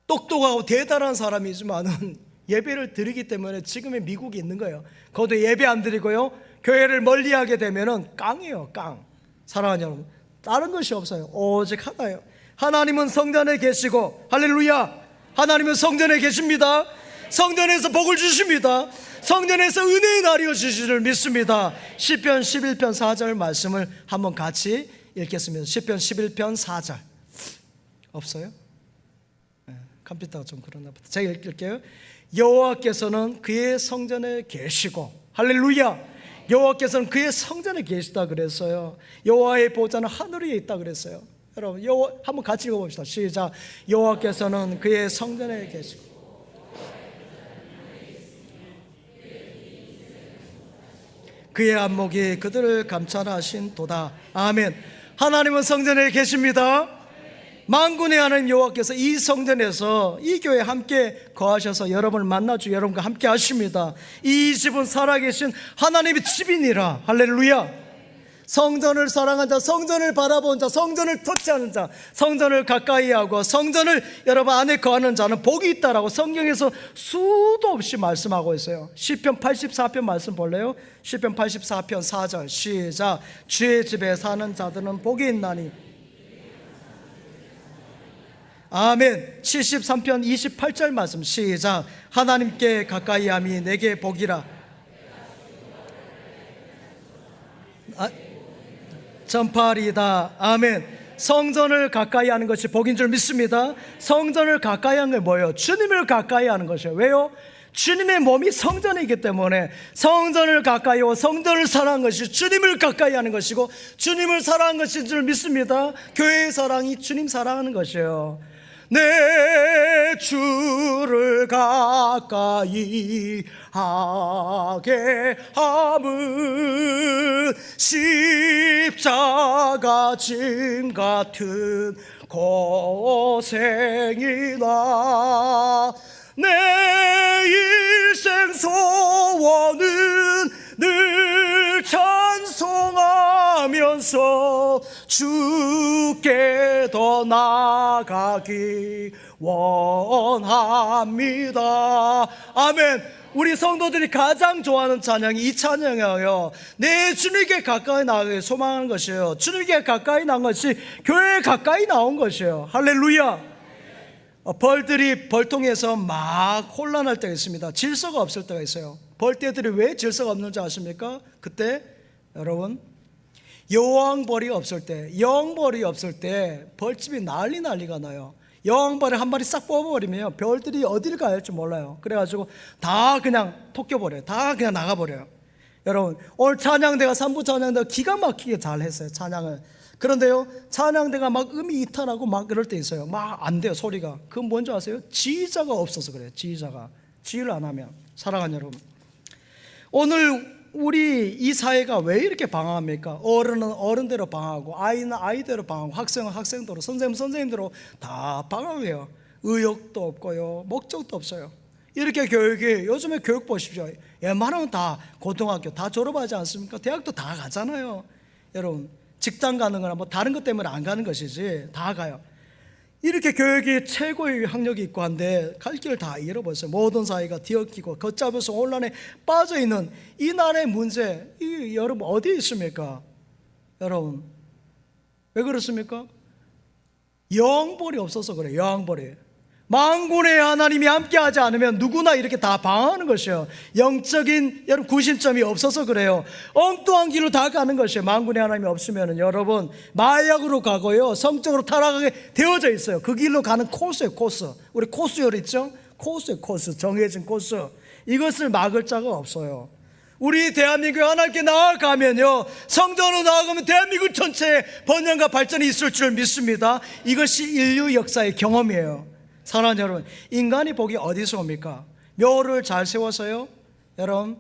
똑똑하고 대단한 사람이지만은 예배를 드리기 때문에 지금의 미국이 있는 거예요. 거기도 예배 안 드리고요, 교회를 멀리하게 되면은 깡이에요, 깡. 사랑하는 여러분, 다른 것이 없어요. 오직 하나예요. 하나님은 성전에 계시고, 할렐루야, 하나님은 성전에 계십니다. 성전에서 복을 주십니다. 성전에서 은혜의 날이 오실 줄 믿습니다. 시편 11편 4절 말씀을 한번 같이 읽겠습니다. 시편 11편 4절. 없어요? 네, 컴퓨터가 좀 그러나 보다. 제가 읽을게요. 여호와께서는 그의 성전에 계시고, 할렐루야, 여호와께서는 그의 성전에 계시다 그랬어요. 여호와의 보좌는 하늘 위에 있다 그랬어요. 여러분, 한번 같이 읽어봅시다. 시작. 여호와께서는 그의 성전에 계시고, 그의 안목이 그들을 감찰하신 도다. 아멘. 하나님은 성전에 계십니다. 만군의 하나님 여호와께서 이 성전에서 이 교회에 함께 거하셔서 여러분을 만나주 여러분과 함께 하십니다. 이 집은 살아계신 하나님의 집이니라. 할렐루야. 성전을 사랑한 자, 성전을 바라본 자, 성전을 터치하는 자, 성전을 가까이 하고 성전을 여러분 안에 거하는 자는 복이 있다라고 성경에서 수도 없이 말씀하고 있어요. 시편 84편 말씀 볼래요? 시편 84편 4절 시작. 주의 집에 사는 자들은 복이 있나니. 아멘. 73편 28절 말씀 시작. 하나님께 가까이 함이 내게 복이라. 전파리다. 아멘. 성전을 가까이 하는 것이 복인 줄 믿습니다. 성전을 가까이 하는 게 뭐예요? 주님을 가까이 하는 것이에요. 왜요? 주님의 몸이 성전이기 때문에 성전을 가까이 하고 성전을 사랑하는 것이 주님을 가까이 하는 것이고, 주님을 사랑하는 것인 줄 믿습니다. 교회의 사랑이 주님 사랑하는 것이에요. 내 주를 가까이 하게 함은 십자가 짐 같은 고생이나 내 일생 소원은 늘 찬송하면서 주께 더 나아가기 원합니다. 아멘. 우리 성도들이 가장 좋아하는 찬양이 이 찬양이에요. 내 주님께 가까이 나가기 소망하는 것이에요. 주님께 가까이 나온 것이 교회에 가까이 나온 것이에요. 할렐루야. 벌들이 벌통에서 막 혼란할 때가 있습니다. 질서가 없을 때가 있어요. 벌떼들이 왜 질서가 없는지 아십니까? 그때 여러분, 여왕벌이 없을 때, 여왕벌이 없을 때 벌집이 난리가 나요. 여왕벌을 한 마리 싹 뽑아버리면 별들이 어디를 가야 할지 몰라요. 그래가지고 다 그냥 토껴버려요. 다 그냥 나가버려요. 여러분, 오늘 찬양대가 3부 찬양대가 기가 막히게 잘 했어요, 찬양을. 그런데요, 찬양대가 막 음이 이탈하고 막 그럴 때 있어요. 막 안 돼요, 소리가. 그건 뭔지 아세요? 지휘자가 없어서 그래요. 지휘자가 지휘를 안 하면. 사랑하는 여러분, 오늘 우리 이 사회가 왜 이렇게 방황합니까? 어른은 어른대로 방황하고, 아이는 아이대로 방황하고, 학생은 학생대로, 선생님은 선생님대로 다 방황해요. 의욕도 없고요, 목적도 없어요. 이렇게 교육이, 요즘에 교육 보십시오. 웬만하면 다 고등학교 다 졸업하지 않습니까? 대학도 다 가잖아요. 여러분, 직장 가는 거나 뭐 다른 것 때문에 안 가는 것이지 다 가요. 이렇게 교육이 최고의 학력이 있고 한데 갈 길을 다 잃어버렸어요. 모든 사회가 뒤엉키고 걷잡혀서 혼란에 빠져있는 이 나라의 문제, 이 여러분 어디에 있습니까? 여러분 왜 그렇습니까? 여왕벌이 없어서 그래요. 여왕벌이. 만군의 하나님이 함께하지 않으면 누구나 이렇게 다 방황하는 것이에요. 영적인 여러분 구심점이 없어서 그래요. 엉뚱한 길로 다 가는 것이에요. 만군의 하나님이 없으면 여러분 마약으로 가고요, 성적으로 타락하게 되어져 있어요. 그 길로 가는 코스예요. 코스. 우리 코스열 있죠? 코스예요. 코스. 정해진 코스. 이것을 막을 자가 없어요. 우리 대한민국이 하나님께 나아가면요, 성전으로 나아가면 대한민국 전체에 번영과 발전이 있을 줄 믿습니다. 이것이 인류 역사의 경험이에요. 사랑하는 여러분, 인간이 복이 어디서 옵니까? 묘를 잘 세워서요, 여러분,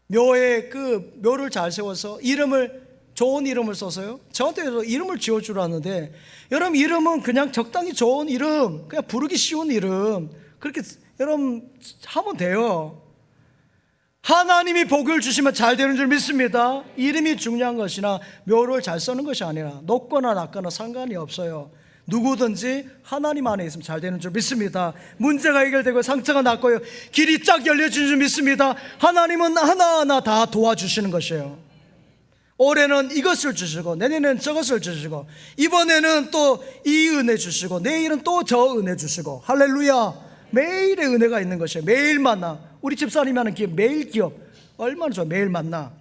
묘를 잘 세워서 좋은 이름을 써서요. 저한테 이름을 지어주라는데, 여러분 이름은 그냥 적당히 좋은 이름, 그냥 부르기 쉬운 이름, 그렇게 여러분 하면 돼요. 하나님이 복을 주시면 잘 되는 줄 믿습니다. 이름이 중요한 것이나 묘를 잘 쓰는 것이 아니라 높거나 낮거나 상관이 없어요. 누구든지 하나님 안에 있으면 잘 되는 줄 믿습니다. 문제가 해결되고 상처가 낫고요, 길이 쫙 열려지는 줄 믿습니다. 하나님은 하나하나 다 도와주시는 것이에요. 올해는 이것을 주시고 내년에는 저것을 주시고 이번에는 또 이 은혜 주시고 내일은 또 저 은혜 주시고, 할렐루야. 매일의 은혜가 있는 것이에요. 매일 만나. 우리 집사님이 하는 기업, 매일 기업 얼마나 좋아. 매일 만나.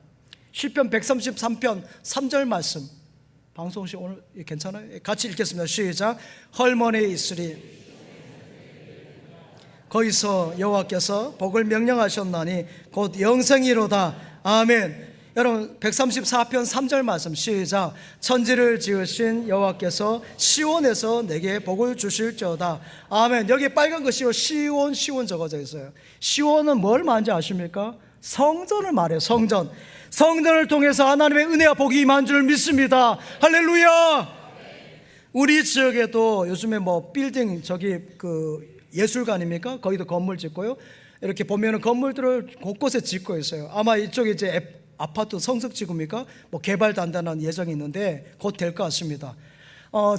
시편 133편 3절 말씀, 방송시 오늘 괜찮아요? 같이 읽겠습니다. 시작. 헐몬에 있으리 거기서 여호와께서 복을 명령하셨나니 곧 영생이로다. 아멘. 여러분 134편 3절 말씀 시작. 천지를 지으신 여호와께서 시온에서 내게 복을 주실지어다. 아멘. 여기 빨간 거 시온 적어져 있어요. 시온은 뭘 말인지 아십니까? 성전을 말해요. 성전을 통해서 하나님의 은혜와 복이 임한 줄 믿습니다. 할렐루야. 우리 지역에도 요즘에 뭐 빌딩 저기 그 예술관입니까? 거기도 건물 짓고요, 이렇게 보면은 건물들을 곳곳에 짓고 있어요. 아마 이쪽에 이제 아파트 성석지구입니까? 뭐 개발 단단한 예정이 있는데 곧 될 것 같습니다.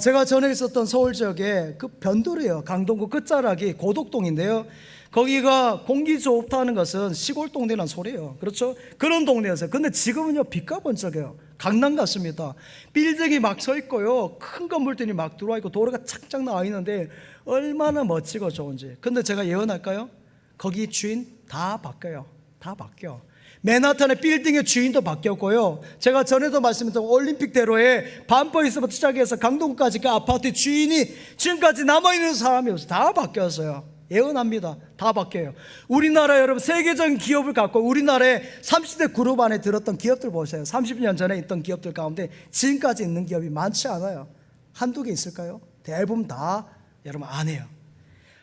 제가 전에 있었던 서울 지역에 그 변두리요, 강동구 끝자락이 고덕동인데요, 거기가 공기 좋다는 것은 시골 동네란 소리예요. 그렇죠? 그런 동네였어요. 근데 지금은요, 빛과 번쩍해요. 강남 같습니다. 빌딩이 막 서 있고요, 큰 건물들이 막 들어와 있고 도로가 착착 나와 있는데 얼마나 멋지고 좋은지. 근데 제가 예언할까요? 거기 주인 다 바뀌어요. 다 바뀌어. 맨하탄의 빌딩의 주인도 바뀌었고요, 제가 전에도 말씀드렸던 올림픽대로에 반포에서부터 시작해서 강동구까지 그 아파트 주인이 지금까지 남아있는 사람이 없어요. 다 바뀌었어요. 예언합니다. 다 바뀌어요. 우리나라 여러분 세계적인 기업을 갖고 우리나라의 30대 그룹 안에 들었던 기업들 보세요. 30년 전에 있던 기업들 가운데 지금까지 있는 기업이 많지 않아요. 한두 개 있을까요? 대부분 다 여러분 안 해요.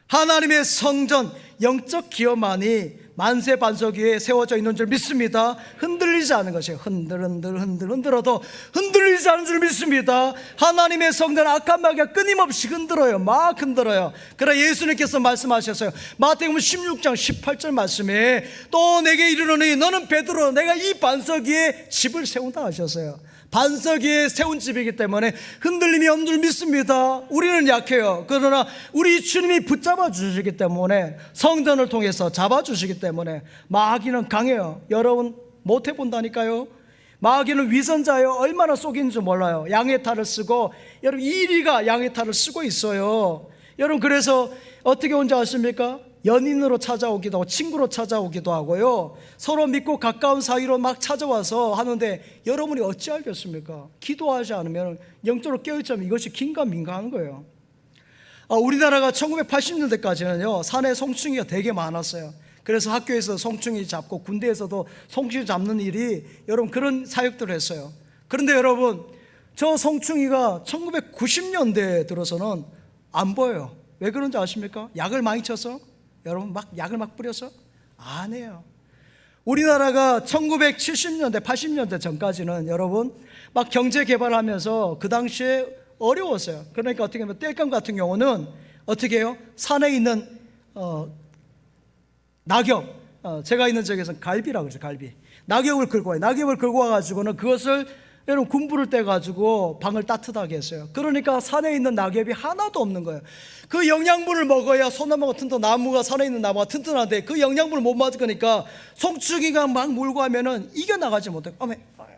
하나님의 성전, 영적 기업만이 만세 반석 위에 세워져 있는 줄 믿습니다. 흔들리지 않은 것이에요. 흔들어도 흔들리지 않은 줄 믿습니다. 하나님의 성전 악한 마귀가 끊임없이 흔들어요. 막 흔들어요. 그러나 예수님께서 말씀하셨어요. 마태복음 16장 18절 말씀에 또 내게 이르노니 너는 베드로, 내가 이 반석 위에 집을 세운다 하셨어요. 반석 위에 세운 집이기 때문에 흔들림이 없는 줄 믿습니다. 우리는 약해요. 그러나 우리 주님이 붙잡아 주시기 때문에, 성전을 통해서 잡아 주시기 때문에 마귀는 강해요. 여러분 못 해본다니까요. 마귀는 위선자예요. 얼마나 속이는지 몰라요. 양의 탈을 쓰고, 여러분 이리가 양의 탈을 쓰고 있어요. 여러분 그래서 어떻게 온지 아십니까? 연인으로 찾아오기도 하고 친구로 찾아오기도 하고요, 서로 믿고 가까운 사이로 막 찾아와서 하는데 여러분이 어찌 알겠습니까? 기도하지 않으면 영적으로 깨어있자면 이것이 긴가민가한 거예요. 우리나라가 1980년대까지는요 산에 송충이가 되게 많았어요. 그래서 학교에서 송충이 잡고 군대에서도 송충이 잡는 일이 여러분 그런 사역들을 했어요. 그런데 여러분 저 송충이가 1990년대에 들어서는 안 보여요. 왜 그런지 아십니까? 약을 많이 쳐서? 여러분 막 약을 막 뿌려서? 아니에요. 우리나라가 1970년대 80년대 전까지는 여러분 막 경제 개발하면서 그 당시에 어려웠어요. 그러니까 어떻게 하면 땔감 같은 경우는 어떻게 해요? 산에 있는 낙엽, 제가 있는 지역에서는 갈비라고 그러죠. 갈비. 낙엽을 긁고 와요. 낙엽을 긁고 와가지고는 그것을 여러분 군부를 떼가지고 방을 따뜻하게 했어요. 그러니까 산에 있는 낙엽이 하나도 없는 거예요. 그 영양분을 먹어야 소나무가 튼튼, 나무가 산에 있는 나무가 튼튼한데 그 영양분을 못 맞으니까 송충이가 막 물고 하면은 이겨나가지 못해.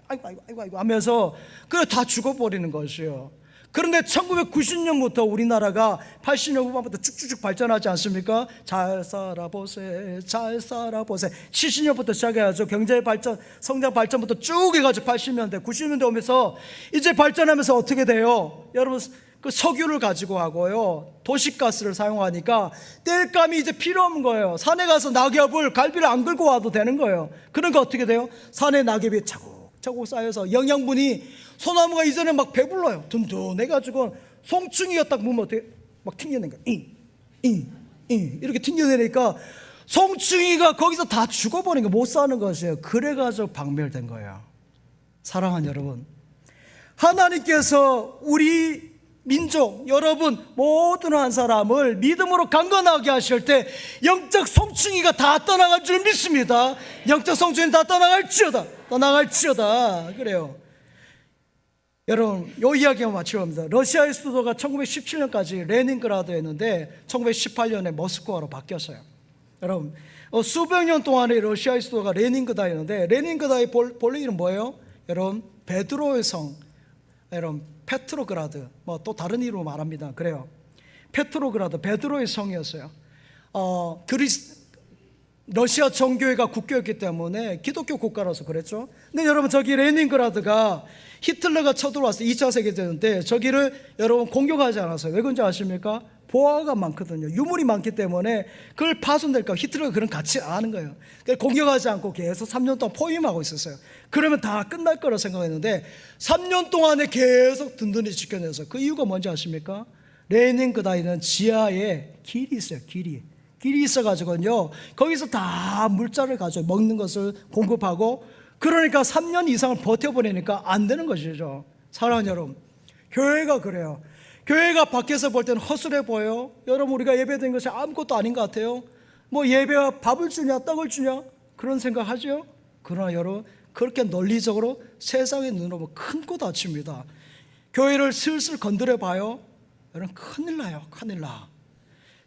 아이고 하면서 그래 다 죽어버리는 것이에요. 그런데 1990년부터 우리나라가 80년 후반부터 쭉쭉쭉 발전하지 않습니까? 잘 살아보세, 잘 살아보세. 70년부터 시작해가지고 경제 발전, 성장 발전부터 쭉 해가지고 80년대, 90년대 오면서 이제 발전하면서 어떻게 돼요? 여러분 그 석유를 가지고 하고요, 도시가스를 사용하니까 땔감이 이제 필요 없는 거예요. 산에 가서 낙엽을, 갈비를 안 긁고 와도 되는 거예요. 그러니까 어떻게 돼요? 산에 낙엽이 차곡차곡 쌓여서 영양분이, 소나무가 이전에 막 배불러요. 든든해가지고 송충이가 딱 물면 어떻게 막 튕겨내는 거야. 이렇게 튕겨내니까 송충이가 거기서 다 죽어버린 거, 못 사는 것이에요. 그래가지고 박멸된 거예요. 사랑하는 여러분, 하나님께서 우리 민족, 여러분 모든 한 사람을 믿음으로 강건하게 하실 때 영적 송충이가 다 떠나갈 줄 믿습니다. 영적 송충이 다 떠나갈지어다. 그래요. 여러분, 요 이야기만 마치고 합니다. 러시아의 수도가 1917년까지 레닌그라드였는데 1918년에 모스크바로 바뀌었어요. 여러분, 수백 년 동안의 러시아의 수도가 레닌그라드였는데, 레닌그라드의 본래 이름 뭐예요? 여러분, 베드로의 성, 여러분, 페트로그라드, 뭐 또 다른 이름으로 말합니다. 그래요. 페트로그라드, 베드로의 성이었어요. 러시아 정교회가 국교였기 때문에 기독교 국가라서 그랬죠. 근데 여러분, 저기 레닌그라드가 히틀러가 쳐들어왔어요. 2차 세계대전 때 저기를 여러분 공격하지 않았어요. 왜 그런지 아십니까? 보화가 많거든요. 유물이 많기 때문에 그걸 파손될까 히틀러가 그런 가치 아는 거예요. 그러니까 공격하지 않고 계속 3년 동안 포위하고 있었어요. 그러면 다 끝날 거라 생각했는데 3년 동안에 계속 든든히 지켜내서, 그 이유가 뭔지 아십니까? 레닌그라드는 지하에 길이 있어요. 길이 있어가지고요, 거기서 다 물자를 가지고 먹는 것을 공급하고, 그러니까 3년 이상을 버텨보내니까 안 되는 것이죠. 사랑하는 여러분, 교회가 그래요. 교회가 밖에서 볼 때는 허술해 보여요. 여러분, 우리가 예배드린 것이 아무것도 아닌 것 같아요. 뭐 예배와 밥을 주냐 떡을 주냐 그런 생각하죠. 그러나 여러분, 그렇게 논리적으로 세상의 눈으로 보면 큰 코 다칩니다. 교회를 슬슬 건드려 봐요, 여러분, 큰일 나요. 큰일 나.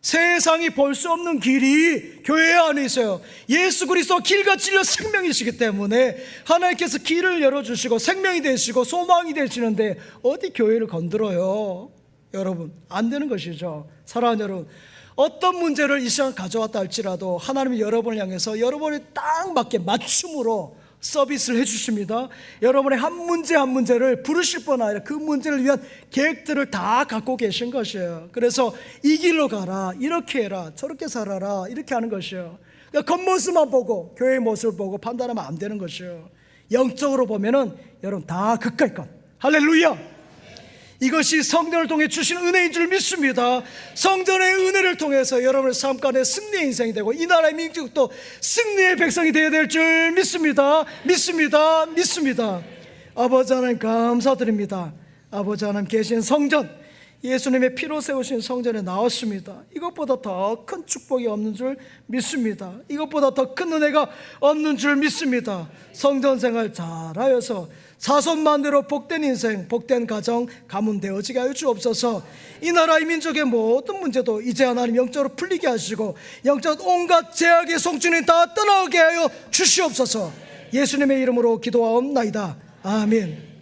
세상이 볼 수 없는 길이 교회 안에 있어요. 예수 그리스도 길과 진리와 생명이시기 때문에 하나님께서 길을 열어주시고 생명이 되시고 소망이 되시는데 어디 교회를 건드려요? 여러분, 안 되는 것이죠. 사랑하는 여러분, 어떤 문제를 이 시간 가져왔다 할지라도 하나님이 여러분을 향해서 여러분이 딱 맞게 맞춤으로 서비스를 해주십니다. 여러분의 한 문제 한 문제를 부르실 뿐 아니라 그 문제를 위한 계획들을 다 갖고 계신 것이에요. 그래서 이 길로 가라, 이렇게 해라, 저렇게 살아라, 이렇게 하는 것이에요. 그러니까 겉모습만 보고 교회의 모습을 보고 판단하면 안 되는 것이에요. 영적으로 보면은 여러분 다 그까이 것. 할렐루야. 이것이 성전을 통해 주신 은혜인 줄 믿습니다. 성전의 은혜를 통해서 여러분의 삶 가운데 승리의 인생이 되고 이 나라의 민족도 승리의 백성이 되어야 될 줄 믿습니다. 믿습니다. 아버지 하나님 감사드립니다. 아버지 하나님 계신 성전, 예수님의 피로 세우신 성전에 나왔습니다. 이것보다 더 큰 축복이 없는 줄 믿습니다. 이것보다 더 큰 은혜가 없는 줄 믿습니다. 성전 생활 잘하여서 자손만대로 복된 인생, 복된 가정, 가문 되어지게 하여 주옵소서. 이 나라의 민족의 모든 문제도 이제 하나님 영적으로 풀리게 하시고 영적 온갖 제약의 송진이 다 떠나게 하여 주시옵소서. 예수님의 이름으로 기도하옵나이다. 아멘.